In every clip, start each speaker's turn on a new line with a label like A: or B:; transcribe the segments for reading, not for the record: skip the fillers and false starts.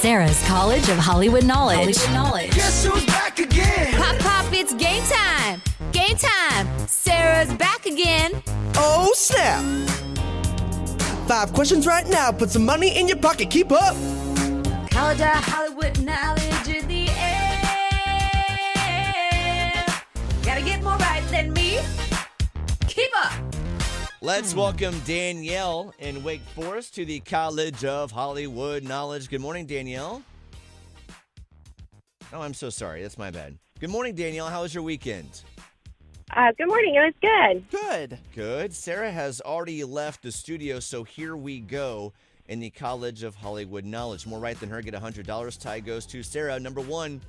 A: Sarah's College of Hollywood Knowledge.
B: Guess who's back again?
C: Pop, pop, it's game time. Game time. Sarah's back again.
D: Oh, snap. 5 questions right now. Put some money in your pocket. Keep up.
C: College of Hollywood knowledge in the air. Gotta get more right than me. Keep up.
E: Let's welcome Danielle in Wake Forest to the College of Hollywood Knowledge. Good morning, Danielle. Oh, I'm so sorry. That's my bad. Good morning, Danielle. How was your weekend?
F: Good morning. It was good.
D: Good.
E: Good. Sarah has already left the studio, so here we go in the College of Hollywood Knowledge. More right than her, get $100. Tie goes to Sarah. Number 1,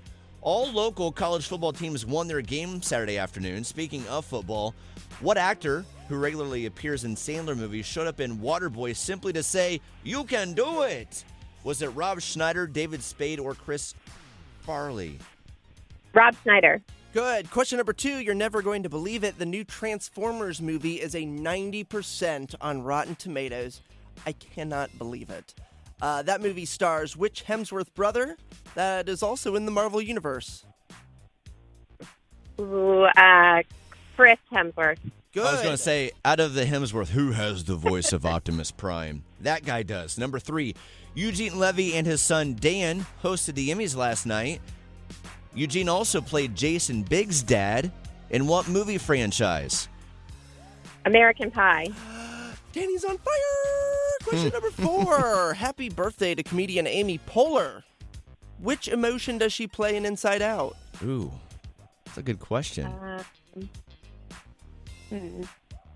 E: all local college football teams won their game Saturday afternoon. Speaking of football, what actor who regularly appears in Sandler movies showed up in Waterboy simply to say, "You can do it"? Was it Rob Schneider, David Spade, or Chris Farley?
F: Rob Schneider.
D: Good. Question number 2, you're never going to believe it. The new Transformers movie is a 90% on Rotten Tomatoes. I cannot believe it. That movie stars which Hemsworth brother that is also in the Marvel Universe?
F: Ooh, Chris Hemsworth.
D: Good.
E: I was going to say, out of the Hemsworth, who has the voice of Optimus Prime? That guy does. Number 3, Eugene Levy and his son Dan hosted the Emmys last night. Eugene also played Jason Biggs' dad in what movie franchise?
F: American Pie.
D: Danny's on fire. Question number 4. Happy birthday to comedian Amy Poehler. Which emotion does she play in Inside Out?
E: Ooh, that's a good question.
F: Do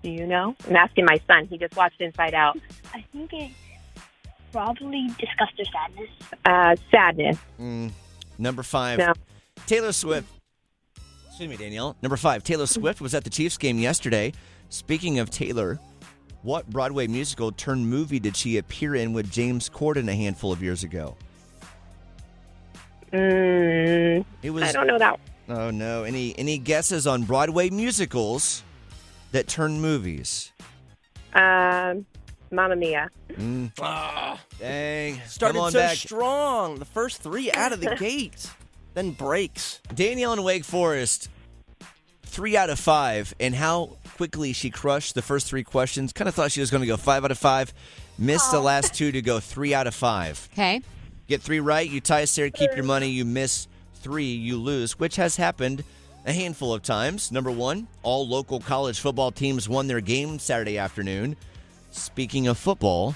F: you know? I'm asking my son. He just watched Inside Out.
G: I think it's probably disgust or sadness.
F: Sadness.
E: Number 5,
F: No.
E: Taylor Swift. Excuse me, Danielle. Number 5, Taylor Swift was at the Chiefs game yesterday. Speaking of Taylor, what Broadway musical turned movie did she appear in with James Corden a handful of years ago? It was.
F: I don't know that.
E: Oh no! Any guesses on Broadway musicals that turned movies?
F: Mamma Mia.
E: Dang!
D: Started
E: Come on
D: so
E: back.
D: strong. The first 3 out of the gate. Then breaks.
E: Danielle in Wake Forest, 3 out of 5, and how quickly she crushed the first 3 questions. Kind of thought she was going to go 5 out of 5. Missed the last 2 to go 3 out of 5.
C: Okay.
E: Get 3 right, you tie, Sarah, keep your money. You miss 3, you lose, which has happened a handful of times. Number 1, all local college football teams won their game Saturday afternoon. Speaking of football,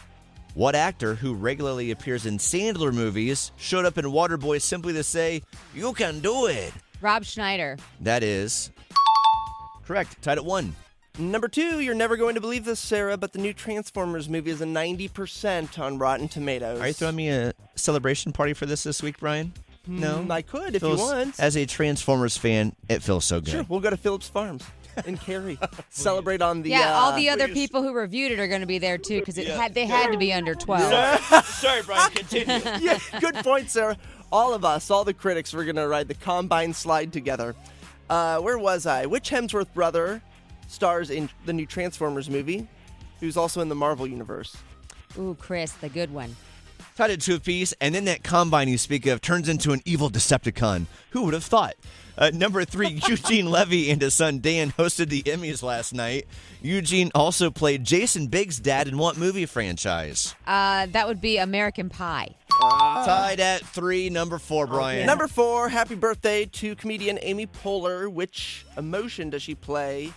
E: what actor who regularly appears in Sandler movies showed up in Waterboy simply to say, "You can do it"?
C: Rob Schneider.
E: That is correct. Tied at 1.
D: Number 2, you're never going to believe this, Sarah, but the new Transformers movie is a 90% on Rotten Tomatoes.
E: Are you throwing me a celebration party for this week, Brian? No?
D: I could if you want.
E: As a Transformers fan, it feels so good.
D: Sure, we'll go to Phillips Farms in Cary. Celebrate on the...
C: All the other people who reviewed it are going to be there, too, because they had to be under 12.
E: Sorry, Brian, continue.
D: Yeah, good point, Sarah. All of us, all the critics, we're going to ride the Combine slide together. Where was I? Which Hemsworth brother stars in the new Transformers movie, who's also in the Marvel Universe?
C: Ooh, Chris, the good one.
E: Tied it to a piece, and then that Combine you speak of turns into an evil Decepticon. Who would have thought? Number 3, Eugene Levy and his son Dan hosted the Emmys last night. Eugene also played Jason Biggs' dad in what movie franchise?
C: That would be American Pie.
E: Tied at 3, number 4, Brian.
D: Number 4, happy birthday to comedian Amy Poehler. Which emotion does she play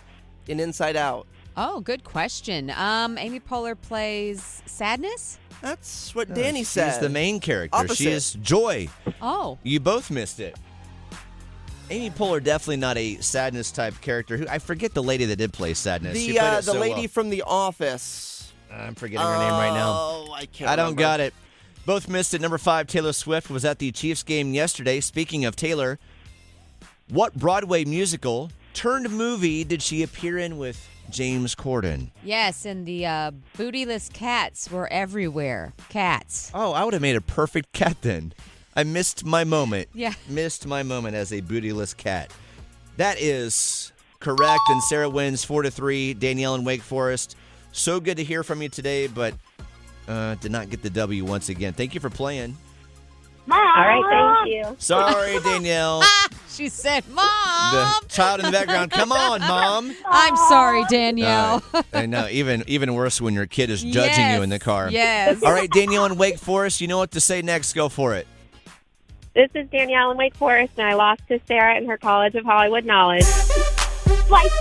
D: in Inside Out?
C: Oh, good question. Amy Poehler plays sadness?
D: That's what Danny said.
E: She's the main character.
D: Opposite.
E: She is Joy.
C: Oh.
E: You both missed it. Amy Poehler, definitely not a sadness type character. I forget the lady that did play sadness. She played it
D: The
E: so
D: lady
E: well.
D: from The Office.
E: I'm forgetting her name right now.
D: Oh, I can't
E: I don't
D: remember.
E: got it. Both missed it. Number 5, Taylor Swift was at the Chiefs game yesterday. Speaking of Taylor, what Broadway musical turned movie did she appear in with James Corden?
C: Yes, and the bootyless cats were everywhere. Cats.
E: Oh, I would have made a perfect cat then. I missed my moment.
C: Yeah.
E: Missed my moment as a bootyless cat. That is correct, and Sarah wins 4-3. Danielle in Wake Forest. So good to hear from you today, but did not get the W once again. Thank you for playing.
F: All right, thank you.
E: Sorry, Danielle.
C: She said, Mom.
E: The child in the background, come on, Mom.
C: I'm sorry, Danielle.
E: I know, even worse when your kid is judging you in the car.
C: Yes.
E: All right, Danielle in Wake Forest, you know what to say next. Go for it.
F: This is Danielle in Wake Forest, and I lost to Sarah in her College of Hollywood Knowledge.
G: Like